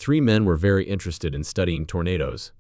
Three men were very interested in studying tornadoes.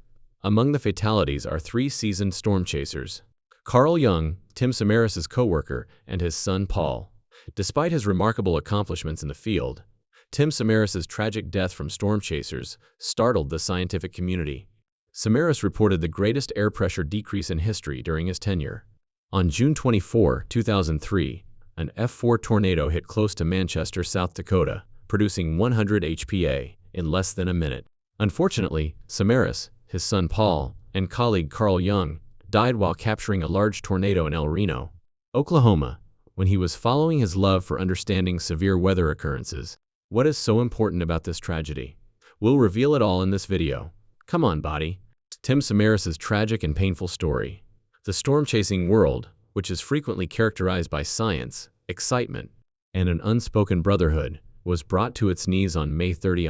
Among the fatalities are three seasoned storm chasers: Carl Jung, Tim Samaras' co-worker, and his son Paul. Despite his remarkable accomplishments in the field, Tim Samaras' tragic death from storm chasers startled the scientific community. Samaras reported the greatest air pressure decrease in history during his tenure. On June 24, 2003, an F4 tornado hit close to Manchester, South Dakota, producing 100 HPA in less than a minute. Unfortunately, Samaras, his son Paul, and colleague Carl Jung died while capturing a large tornado in El Reno, Oklahoma, when he was following his love for understanding severe weather occurrences. What is so important about this tragedy? We'll reveal it all in this video. Come on, body. Tim Samaras' tragic and painful story. The storm-chasing world, which is frequently characterized by science, excitement, and an unspoken brotherhood, was brought to its knees on May 30,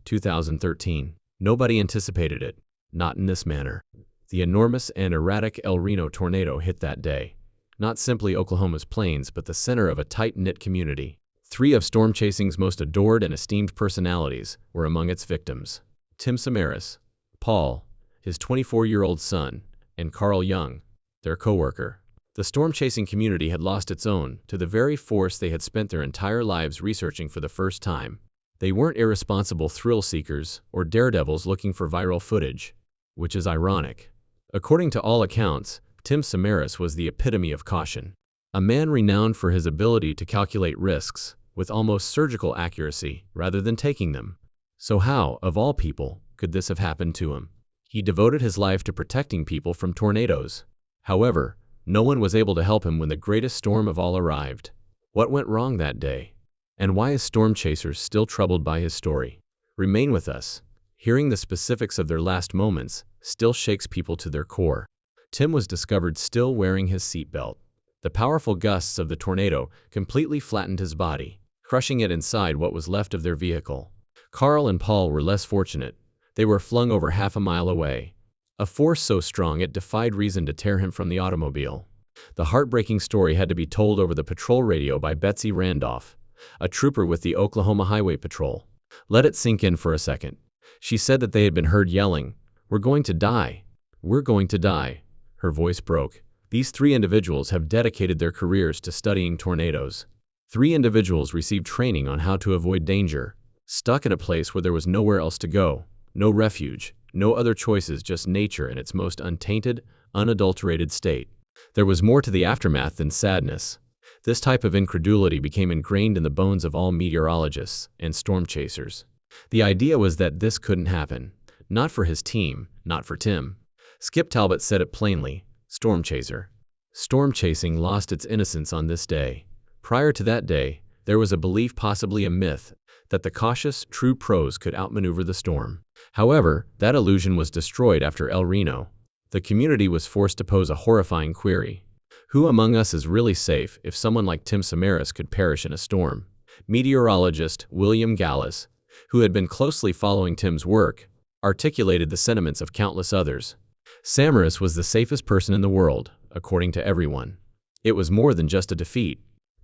2013. Nobody anticipated it, not in this manner. The enormous and erratic El Reno tornado hit that day, not simply Oklahoma's plains but the center of a tight-knit community. Three of storm chasing's most adored and esteemed personalities were among its victims: Tim Samaras, Paul, his 24-year-old son, and Carl Jung, their co-worker. The storm-chasing community had lost its own to the very force they had spent their entire lives researching for the first time. They weren't irresponsible thrill-seekers or daredevils looking for viral footage, which is ironic. According to all accounts, Tim Samaras was the epitome of caution, a man renowned for his ability to calculate risks with almost surgical accuracy rather than taking them. So how, of all people, could this have happened to him? He devoted his life to protecting people from tornadoes. However, no one was able to help him when the greatest storm of all arrived. What went wrong that day? And why is Storm Chasers still troubled by his story? Remain with us. Hearing the specifics of their last moments still shakes people to their core. Tim was discovered still wearing his seatbelt. The powerful gusts of the tornado completely flattened his body, crushing it inside what was left of their vehicle. Carl and Paul were less fortunate. They were flung over half a mile away, a force so strong it defied reason to tear him from the automobile. The heartbreaking story had to be told over the patrol radio by Betsy Randolph, a trooper with the Oklahoma Highway Patrol. Let it sink in for a second. She said that they had been heard yelling, "We're going to die! We're going to die!" Her voice broke. These three individuals have dedicated their careers to studying tornadoes. Three individuals received training on how to avoid danger, stuck in a place where there was nowhere else to go, no refuge, no other choices, just nature in its most untainted, unadulterated state. There was more to the aftermath than sadness. This type of incredulity became ingrained in the bones of all meteorologists and storm chasers. The idea was that this couldn't happen. Not for his team, not for Tim. Skip Talbot said it plainly: storm chaser. Storm chasing lost its innocence on this day. Prior to that day, there was a belief, possibly a myth, that the cautious, true pros could outmaneuver the storm. However, that illusion was destroyed after El Reno. The community was forced to pose a horrifying query: who among us is really safe if someone like Tim Samaras could perish in a storm? Meteorologist William Gallas, who had been closely following Tim's work, articulated the sentiments of countless others. Samaras was the safest person in the world, according to everyone. It was more than just a defeat.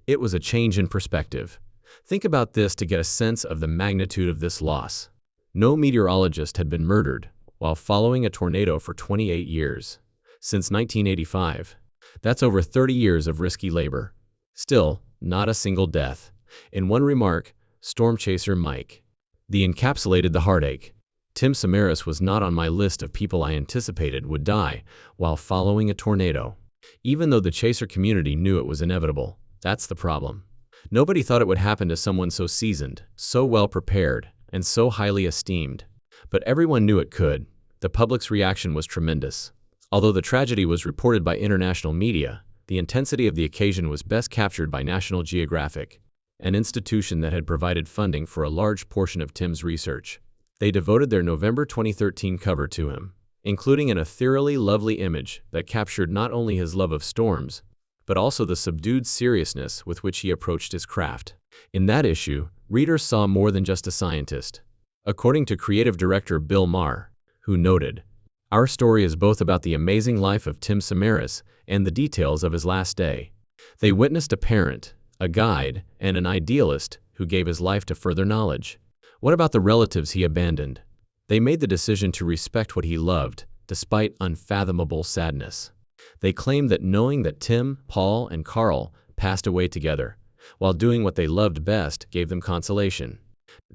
It was a change in perspective. Think about this to get a sense of the magnitude of this loss. No meteorologist had been murdered while following a tornado for 28 years. Since 1985. That's over 30 years of risky labor. Still, not a single death. In one remark, storm chaser Mike the encapsulated the heartache. Tim Samaras was not on my list of people I anticipated would die while following a tornado. Even though the chaser community knew it was inevitable. That's the problem. Nobody thought it would happen to someone so seasoned, so well prepared, and so highly esteemed. But everyone knew it could. The public's reaction was tremendous. Although the tragedy was reported by international media, the intensity of the occasion was best captured by National Geographic, an institution that had provided funding for a large portion of Tim's research. They devoted their November 2013 cover to him, including an ethereally lovely image that captured not only his love of storms, but also the subdued seriousness with which he approached his craft. In that issue, readers saw more than just a scientist. According to creative director Bill Maher, who noted, "Our story is both about the amazing life of Tim Samaras and the details of his last day." They witnessed a parent, a guide, and an idealist who gave his life to further knowledge. What about the relatives he abandoned? They made the decision to respect what he loved, despite unfathomable sadness. They claimed that knowing that Tim, Paul, and Carl passed away together, while doing what they loved best, gave them consolation.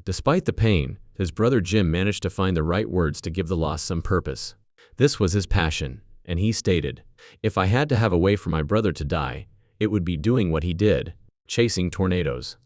Despite the pain, his brother Jim managed to find the right words to give the loss some purpose. This was his passion, and he stated, "If I had to have a way for my brother to die, it would be doing what he did, chasing tornadoes."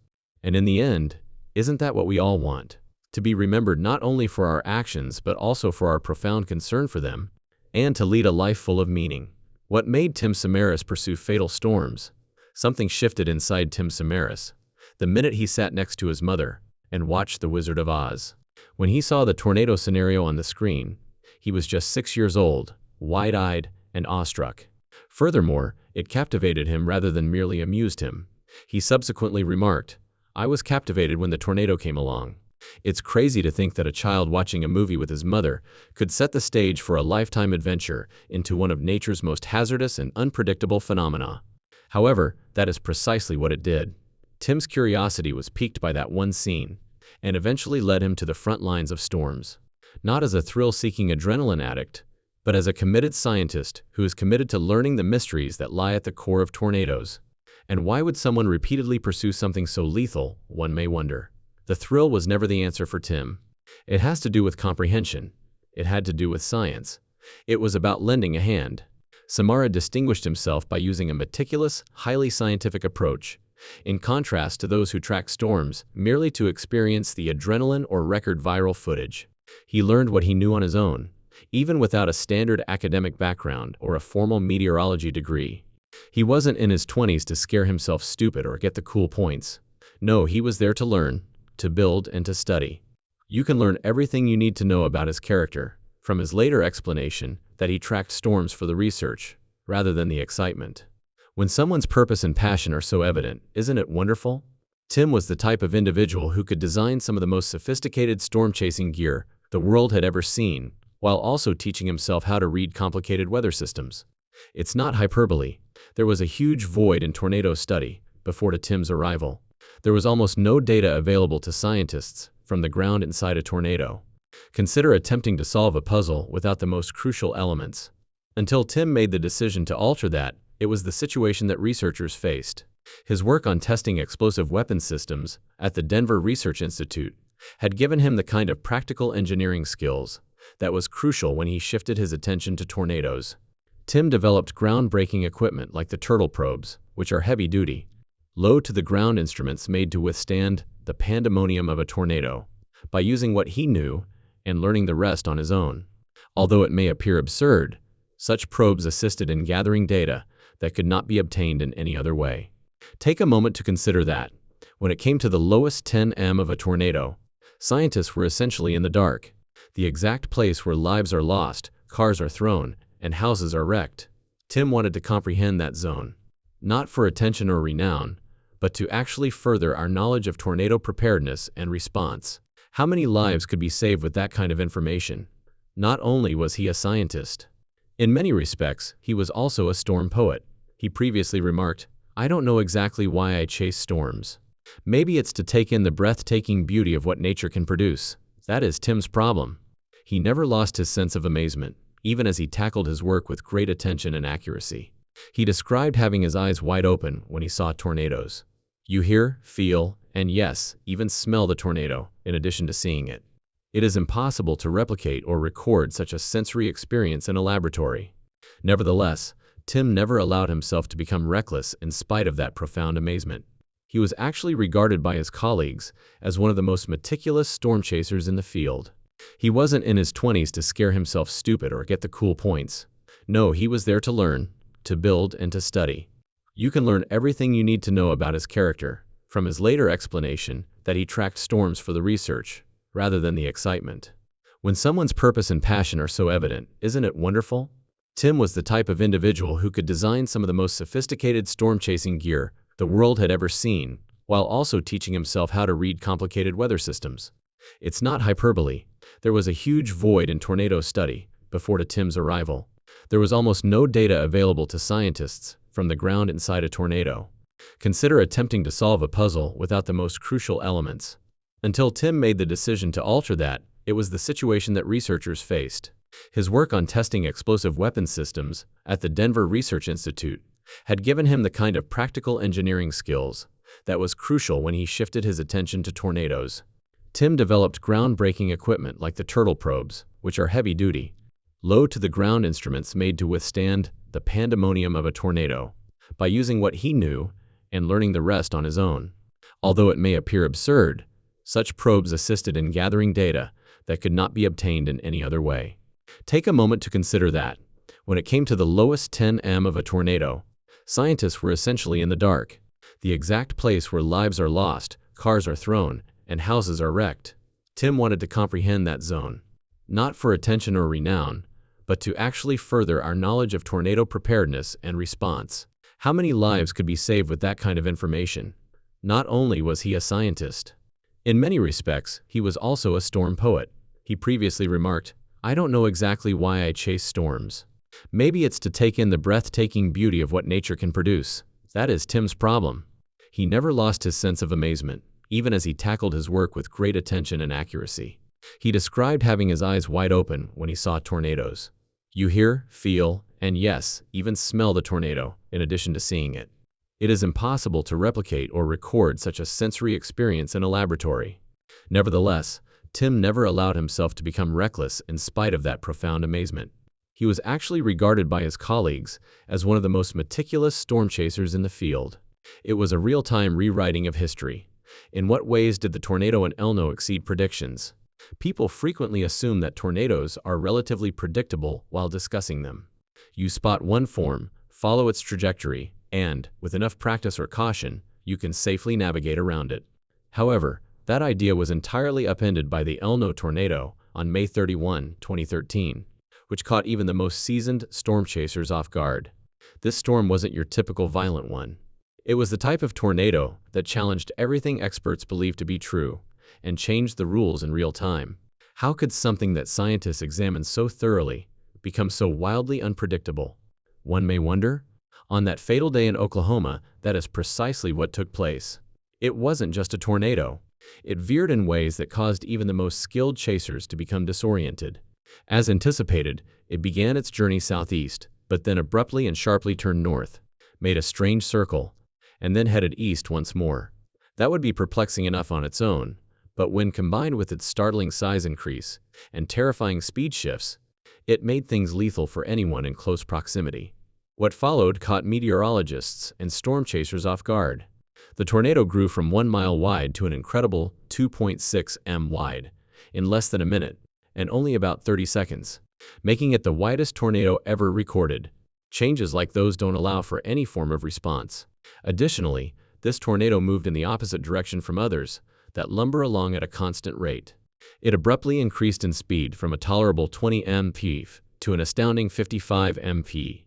And in the end, isn't that what we all want? To be remembered not only for our actions but also for our profound concern for them, and to lead a life full of meaning. What made Tim Samaras pursue fatal storms? Something shifted inside Tim Samaras the minute he sat next to his mother and watched The Wizard of Oz. When he saw the tornado scenario on the screen, he was just 6 years old, wide-eyed and awestruck. Furthermore, it captivated him rather than merely amused him. He subsequently remarked, "I was captivated when the tornado came along." It's crazy to think that a child watching a movie with his mother could set the stage for a lifetime adventure into one of nature's most hazardous and unpredictable phenomena. However, that is precisely what it did. Tim's curiosity was piqued by that one scene, and eventually led him to the front lines of storms. Not as a thrill-seeking adrenaline addict, but as a committed scientist who is committed to learning the mysteries that lie at the core of tornadoes. And why would someone repeatedly pursue something so lethal, one may wonder? The thrill was never the answer for Tim. It has to do with comprehension. It had to do with science. It was about lending a hand. Samaras distinguished himself by using a meticulous, highly scientific approach, in contrast to those who track storms merely to experience the adrenaline or record viral footage. He learned what he knew on his own, even without a standard academic background or a formal meteorology degree. He wasn't in his 20s to scare himself stupid or get the cool points. No, he was there to learn, to build, and to study. You can learn everything you need to know about his character from his later explanation that he tracked storms for the research, rather than the excitement. When someone's purpose and passion are so evident, isn't it wonderful? Tim was the type of individual who could design some of the most sophisticated storm-chasing gear the world had ever seen, while also teaching himself how to read complicated weather systems. It's not hyperbole. There was a huge void in tornado study before Tim's arrival. There was almost no data available to scientists from the ground inside a tornado. Consider attempting to solve a puzzle without the most crucial elements. Until Tim made the decision to alter that, it was the situation that researchers faced. His work on testing explosive weapons systems at the Denver Research Institute had given him the kind of practical engineering skills that was crucial when he shifted his attention to tornadoes. Tim developed groundbreaking equipment like the turtle probes, which are heavy-duty, low-to-the-ground instruments made to withstand the pandemonium of a tornado, by using what he knew and learning the rest on his own. Although it may appear absurd, such probes assisted in gathering data that could not be obtained in any other way. Take a moment to consider that, when it came to the lowest 10 m of a tornado, scientists were essentially in the dark, the exact place where lives are lost, cars are thrown, and houses are wrecked. Tim wanted to comprehend that zone, not for attention or renown, but to actually further our knowledge of tornado preparedness and response. How many lives could be saved with that kind of information? Not only was he a scientist, in many respects, he was also a storm poet. He previously remarked, "I don't know exactly why I chase storms. Maybe it's to take in the breathtaking beauty of what nature can produce." That is Tim's problem. He never lost his sense of amazement, even as he tackled his work with great attention and accuracy. He described having his eyes wide open when he saw tornadoes. You hear, feel, and yes, even smell the tornado, in addition to seeing it. It is impossible to replicate or record such a sensory experience in a laboratory. Nevertheless, Tim never allowed himself to become reckless in spite of that profound amazement. He was actually regarded by his colleagues as one of the most meticulous storm chasers in the field. He wasn't in his 20s to scare himself stupid or get the cool points. No, he was there to learn, to build, and to study. You can learn everything you need to know about his character from his later explanation that he tracked storms for the research, rather than the excitement. When someone's purpose and passion are so evident, isn't it wonderful? Tim was the type of individual who could design some of the most sophisticated storm-chasing gear the world had ever seen, while also teaching himself how to read complicated weather systems. It's not hyperbole. There was a huge void in tornado study before Tim's arrival. There was almost no data available to scientists from the ground inside a tornado. Consider attempting to solve a puzzle without the most crucial elements. Until Tim made the decision to alter that, it was the situation that researchers faced. His work on testing explosive weapons systems at the Denver Research Institute had given him the kind of practical engineering skills that was crucial when he shifted his attention to tornadoes. Tim developed groundbreaking equipment like the turtle probes, which are heavy-duty, low-to-the-ground instruments made to withstand the pandemonium of a tornado, by using what he knew and learning the rest on his own. Although it may appear absurd, such probes assisted in gathering data that could not be obtained in any other way. Take a moment to consider that, when it came to the lowest 10 m of a tornado, scientists were essentially in the dark, the exact place where lives are lost, cars are thrown, and houses are wrecked. Tim wanted to comprehend that zone, not for attention or renown, but to actually further our knowledge of tornado preparedness and response. How many lives could be saved with that kind of information? Not only was he a scientist. In many respects, he was also a storm poet. He previously remarked, "I don't know exactly why I chase storms. Maybe it's to take in the breathtaking beauty of what nature can produce." That is Tim's problem. He never lost his sense of amazement, even as he tackled his work with great attention and accuracy. He described having his eyes wide open when he saw tornadoes. You hear, feel, and yes, even smell the tornado, in addition to seeing it. It is impossible to replicate or record such a sensory experience in a laboratory. Nevertheless, Tim never allowed himself to become reckless in spite of that profound amazement. He was actually regarded by his colleagues as one of the most meticulous storm chasers in the field. It was a real-time rewriting of history. In what ways did the tornado in Elno exceed predictions? People frequently assume that tornadoes are relatively predictable while discussing them. You spot one form, follow its trajectory, and, with enough practice or caution, you can safely navigate around it. However, that idea was entirely upended by the Elno tornado on May 31, 2013, which caught even the most seasoned storm chasers off guard. This storm wasn't your typical violent one. It was the type of tornado that challenged everything experts believed to be true and changed the rules in real time. How could something that scientists examined so thoroughly become so wildly unpredictable? One may wonder. On that fatal day in Oklahoma, that is precisely what took place. It wasn't just a tornado. It veered in ways that caused even the most skilled chasers to become disoriented. As anticipated, it began its journey southeast, but then abruptly and sharply turned north, made a strange circle, and then headed east once more. That would be perplexing enough on its own, but when combined with its startling size increase and terrifying speed shifts, it made things lethal for anyone in close proximity. What followed caught meteorologists and storm chasers off guard. The tornado grew from 1 mile wide to an incredible 2.6 m wide in less than a minute, and only about 30 seconds, making it the widest tornado ever recorded. Changes like those don't allow for any form of response. Additionally, this tornado moved in the opposite direction from others that lumber along at a constant rate. It abruptly increased in speed from a tolerable 20 mph to an astounding 55 mph,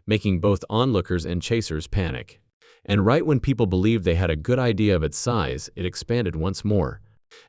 making both onlookers and chasers panic. And right when people believed they had a good idea of its size, it expanded once more,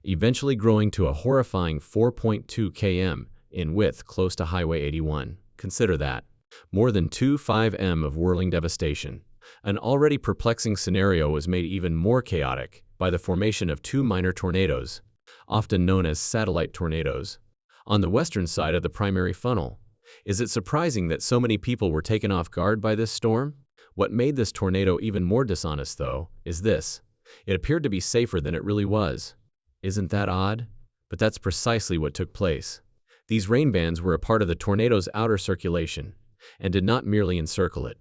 eventually growing to a horrifying 4.2 km in width close to Highway 81. Consider that. More than 2.5 m of whirling devastation. An already perplexing scenario was made even more chaotic by the formation of two minor tornadoes, often known as satellite tornadoes, on the western side of the primary funnel. Is it surprising that so many people were taken off guard by this storm? What made this tornado even more dishonest, though, is this. It appeared to be safer than it really was. Isn't that odd? But that's precisely what took place. These rain bands were a part of the tornado's outer circulation, and did not merely encircle it.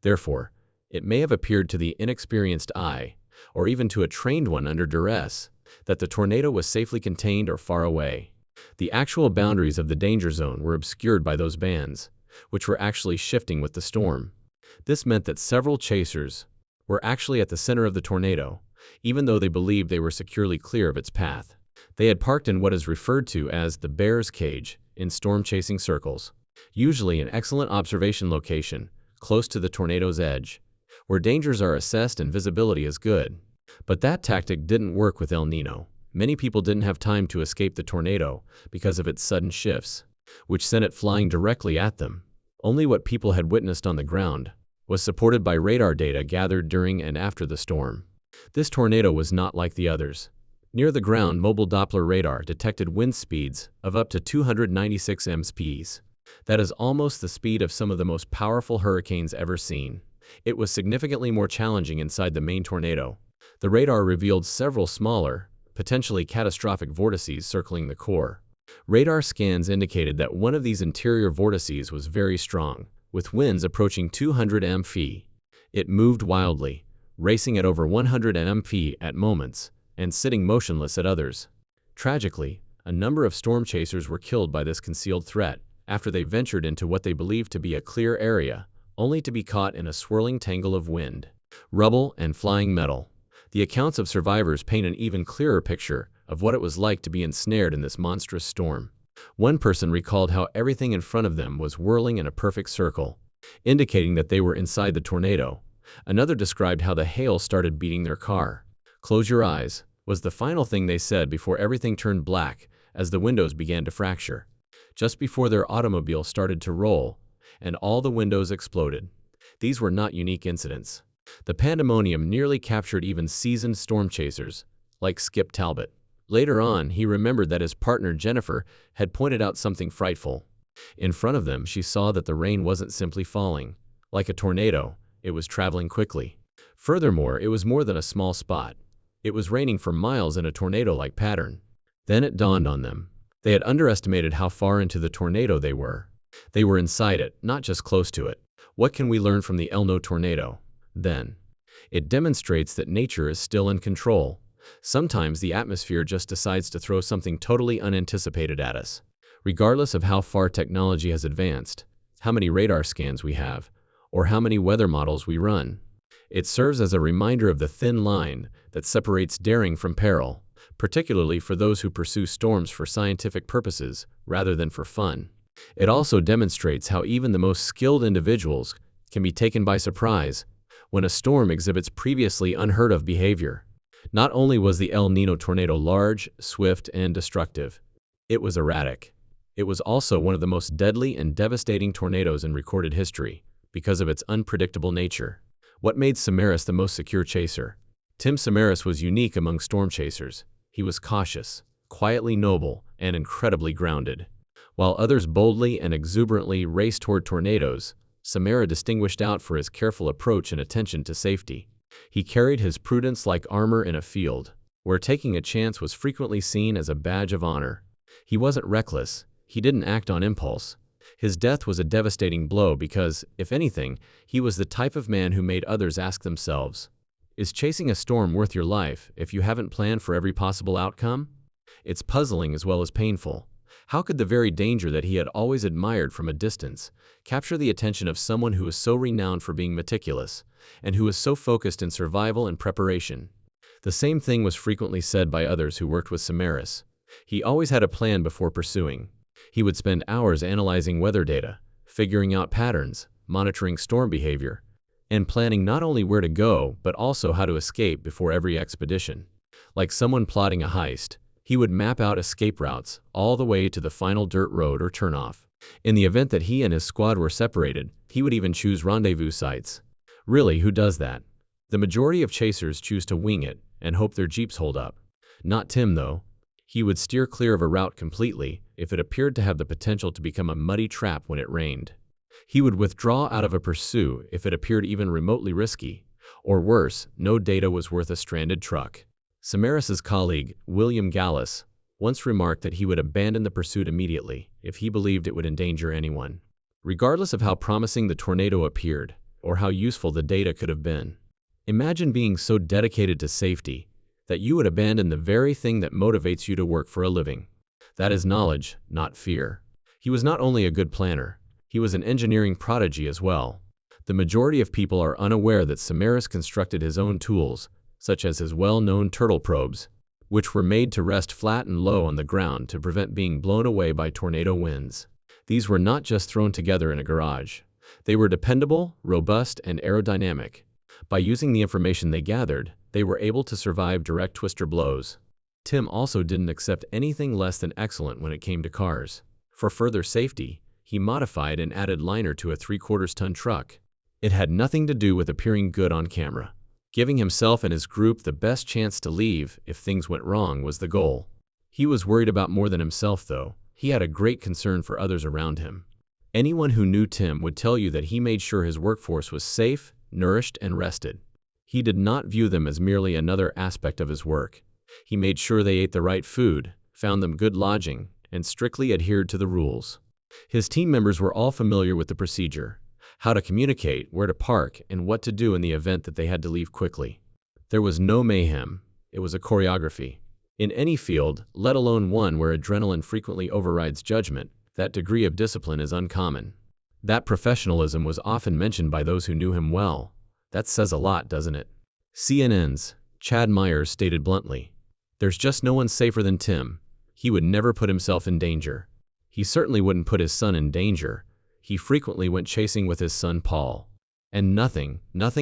Therefore, it may have appeared to the inexperienced eye, or even to a trained one under duress, that the tornado was safely contained or far away. The actual boundaries of the danger zone were obscured by those bands, which were actually shifting with the storm. This meant that several chasers were actually at the center of the tornado, even though they believed they were securely clear of its path. They had parked in what is referred to as the bear's cage in storm chasing circles, usually an excellent observation location, close to the tornado's edge, where dangers are assessed and visibility is good. But that tactic didn't work with El Nino. Many people didn't have time to escape the tornado because of its sudden shifts, which sent it flying directly at them. Only what people had witnessed on the ground was supported by radar data gathered during and after the storm. This tornado was not like the others. Near the ground, mobile Doppler radar detected wind speeds of up to 296 mph. That is almost the speed of some of the most powerful hurricanes ever seen. It was significantly more challenging inside the main tornado. The radar revealed several smaller, potentially catastrophic vortices circling the core. Radar scans indicated that one of these interior vortices was very strong, with winds approaching 200 mph. It moved wildly, racing at over 100 mph at moments, and sitting motionless at others. Tragically, a number of storm chasers were killed by this concealed threat after they ventured into what they believed to be a clear area, only to be caught in a swirling tangle of wind, rubble, and flying metal. The accounts of survivors paint an even clearer picture of what it was like to be ensnared in this monstrous storm. One person recalled how everything in front of them was whirling in a perfect circle, indicating that they were inside the tornado. Another described how the hail started beating their car. "Close your eyes," was the final thing they said before everything turned black as the windows began to fracture. Just before their automobile started to roll, and all the windows exploded. These were not unique incidents. The pandemonium nearly captured even seasoned storm chasers, like Skip Talbot. Later on, he remembered that his partner Jennifer had pointed out something frightful. In front of them, she saw that the rain wasn't simply falling. Like a tornado, it was traveling quickly. Furthermore, it was more than a small spot. It was raining for miles in a tornado-like pattern. Then it dawned on them. They had underestimated how far into the tornado they were. They were inside it, not just close to it. What can we learn from the El Niño tornado? Then, it demonstrates that nature is still in control. Sometimes the atmosphere just decides to throw something totally unanticipated at us. Regardless of how far technology has advanced, how many radar scans we have, or how many weather models we run, it serves as a reminder of the thin line that separates daring from peril, particularly for those who pursue storms for scientific purposes rather than for fun. It also demonstrates how even the most skilled individuals can be taken by surprise when a storm exhibits previously unheard of behavior. Not only was the El Niño tornado large, swift, and destructive, it was erratic. It was also one of the most deadly and devastating tornadoes in recorded history because of its unpredictable nature. What made Samaras the most secure chaser? Tim Samaras was unique among storm chasers. He was cautious, quietly noble, and incredibly grounded. While others boldly and exuberantly raced toward tornadoes, Samaras distinguished out for his careful approach and attention to safety. He carried his prudence like armor in a field, where taking a chance was frequently seen as a badge of honor. He wasn't reckless. He didn't act on impulse. His death was a devastating blow because, if anything, he was the type of man who made others ask themselves, is chasing a storm worth your life if you haven't planned for every possible outcome? It's puzzling as well as painful. How could the very danger that he had always admired from a distance capture the attention of someone who was so renowned for being meticulous, and who was so focused in survival and preparation? The same thing was frequently said by others who worked with Samaras. He always had a plan before pursuing. He would spend hours analyzing weather data, figuring out patterns, monitoring storm behavior, and planning not only where to go but also how to escape before every expedition. Like someone plotting a heist, he would map out escape routes all the way to the final dirt road or turnoff. In the event that he and his squad were separated, he would even choose rendezvous sites. Really, who does that? The majority of chasers choose to wing it and hope their jeeps hold up. Not Tim, though. He would steer clear of a route completely if it appeared to have the potential to become a muddy trap when it rained. He would withdraw out of a pursuit if it appeared even remotely risky, or worse, no data was worth a stranded truck. Samaras's colleague, William Gallus, once remarked that he would abandon the pursuit immediately if he believed it would endanger anyone, regardless of how promising the tornado appeared or how useful the data could have been. Imagine being so dedicated to safety that you would abandon the very thing that motivates you to work for a living. That is knowledge, not fear. He was not only a good planner, he was an engineering prodigy as well. The majority of people are unaware that Samaras constructed his own tools, such as his well-known turtle probes, which were made to rest flat and low on the ground to prevent being blown away by tornado winds. These were not just thrown together in a garage. They were dependable, robust, and aerodynamic. By using the information they gathered, they were able to survive direct twister blows. Tim also didn't accept anything less than excellent when it came to cars. For further safety, he modified and added liner to a 3/4-ton truck. It had nothing to do with appearing good on camera. Giving himself and his group the best chance to leave if things went wrong was the goal. He was worried about more than himself, though. He had a great concern for others around him. Anyone who knew Tim would tell you that he made sure his workforce was safe, nourished, and rested. He did not view them as merely another aspect of his work. He made sure they ate the right food, found them good lodging, and strictly adhered to the rules. His team members were all familiar with the procedure: how to communicate, where to park, and what to do in the event that they had to leave quickly. There was no mayhem. It was a choreography. In any field, let alone one where adrenaline frequently overrides judgment, that degree of discipline is uncommon. That professionalism was often mentioned by those who knew him well. That says a lot, doesn't it? CNN's Chad Myers stated bluntly, "There's just no one safer than Tim. He would never put himself in danger. He certainly wouldn't put his son in danger. He frequently went chasing with his son Paul. And nothing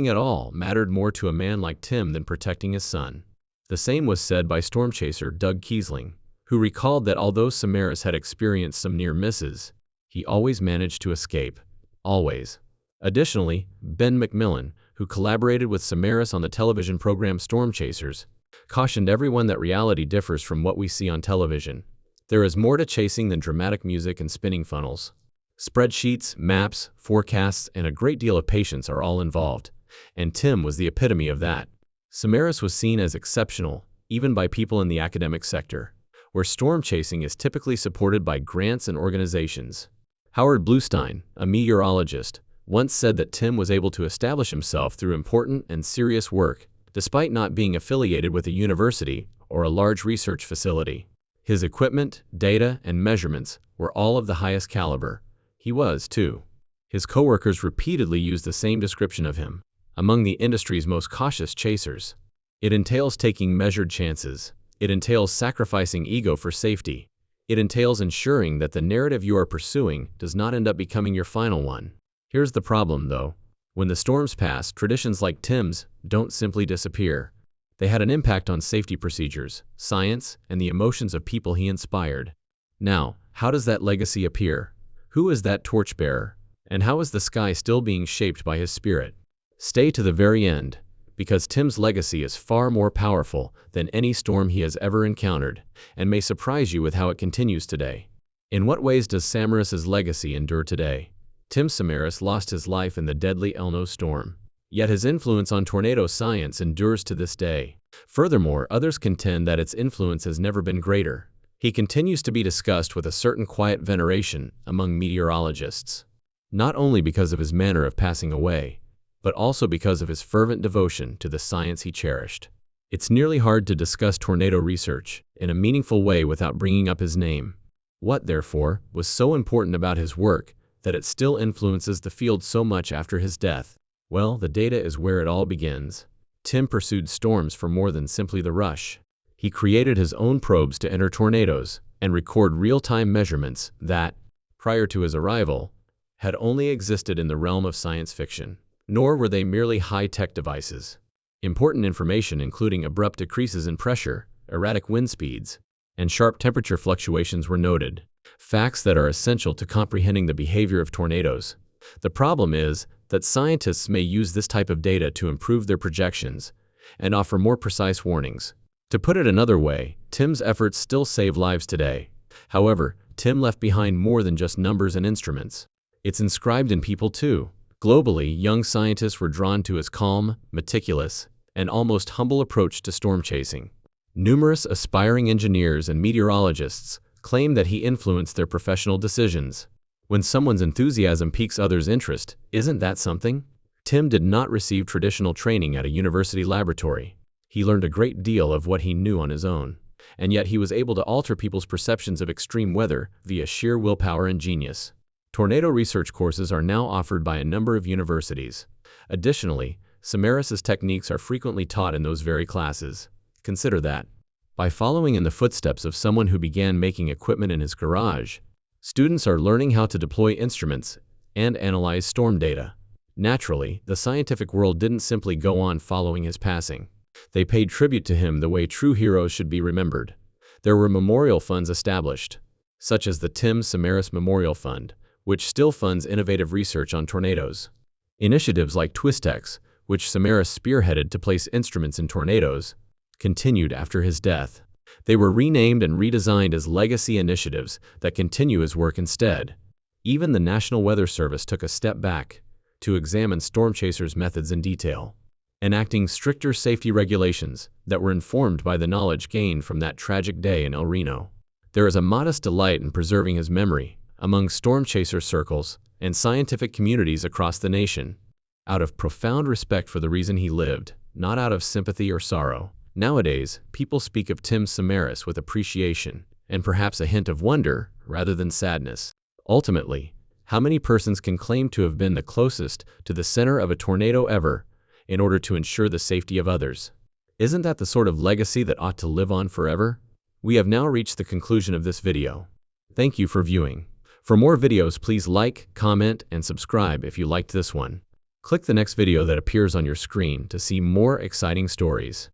at all mattered more to a man like Tim than protecting his son." The same was said by storm chaser Doug Kiesling, who recalled that although Samaras had experienced some near misses, he always managed to escape. Always. Additionally, Ben McMillan, who collaborated with Samaras on the television program Storm Chasers, cautioned everyone that reality differs from what we see on television. There is more to chasing than dramatic music and spinning funnels. Spreadsheets, maps, forecasts, and a great deal of patience are all involved, and Tim was the epitome of that. Samaras was seen as exceptional, even by people in the academic sector, where storm chasing is typically supported by grants and organizations. Howard Bluestein, a meteorologist, once said that Tim was able to establish himself through important and serious work, despite not being affiliated with a university or a large research facility. His equipment, data, and measurements were all of the highest caliber. He was, too. His coworkers repeatedly used the same description of him: among the industry's most cautious chasers. It entails taking measured chances. It entails sacrificing ego for safety. It entails ensuring that the narrative you are pursuing does not end up becoming your final one. Here's the problem, though. When the storms pass, traditions like Tim's don't simply disappear. They had an impact on safety procedures, science, and the emotions of people he inspired. Now, how does that legacy appear? Who is that torchbearer? And how is the sky still being shaped by his spirit? Stay to the very end, because Tim's legacy is far more powerful than any storm he has ever encountered, and may surprise you with how it continues today. In what ways does Samaras's legacy endure today? Tim Samaras lost his life in the deadly El Niño storm, yet his influence on tornado science endures to this day. Furthermore, others contend that its influence has never been greater. He continues to be discussed with a certain quiet veneration among meteorologists, not only because of his manner of passing away, but also because of his fervent devotion to the science he cherished. It's nearly hard to discuss tornado research in a meaningful way without bringing up his name. What, therefore, was so important about his work that it still influences the field so much after his death? Well, the data is where it all begins. Tim pursued storms for more than simply the rush. He created his own probes to enter tornadoes and record real-time measurements that, prior to his arrival, had only existed in the realm of science fiction. Nor were they merely high-tech devices. Important information including abrupt decreases in pressure, erratic wind speeds, and sharp temperature fluctuations were noted, facts that are essential to comprehending the behavior of tornadoes. The problem is that scientists may use this type of data to improve their projections and offer more precise warnings. To put it another way, Tim's efforts still save lives today. However, Tim left behind more than just numbers and instruments. It's inscribed in people too. Globally, young scientists were drawn to his calm, meticulous, and almost humble approach to storm chasing. Numerous aspiring engineers and meteorologists claim that he influenced their professional decisions. When someone's enthusiasm piques others' interest, isn't that something? Tim did not receive traditional training at a university laboratory. He learned a great deal of what he knew on his own, and yet he was able to alter people's perceptions of extreme weather via sheer willpower and genius. Tornado research courses are now offered by a number of universities. Additionally, Samaras's techniques are frequently taught in those very classes. Consider that. By following in the footsteps of someone who began making equipment in his garage, students are learning how to deploy instruments and analyze storm data. Naturally, the scientific world didn't simply go on following his passing. They paid tribute to him the way true heroes should be remembered. There were memorial funds established, such as the Tim Samaras Memorial Fund, which still funds innovative research on tornadoes. Initiatives like TwistX, which Samaras spearheaded to place instruments in tornadoes, continued after his death. They were renamed and redesigned as legacy initiatives that continue his work instead. Even the National Weather Service took a step back to examine storm chasers' methods in detail, enacting stricter safety regulations that were informed by the knowledge gained from that tragic day in El Reno. There is a modest delight in preserving his memory among storm chaser circles and scientific communities across the nation, out of profound respect for the reason he lived, not out of sympathy or sorrow. Nowadays, people speak of Tim Samaras with appreciation and perhaps a hint of wonder rather than sadness. Ultimately, how many persons can claim to have been the closest to the center of a tornado ever in order to ensure the safety of others? Isn't that the sort of legacy that ought to live on forever? We have now reached the conclusion of this video. Thank you for viewing. For more videos, please like, comment, and subscribe if you liked this one. Click the next video that appears on your screen to see more exciting stories.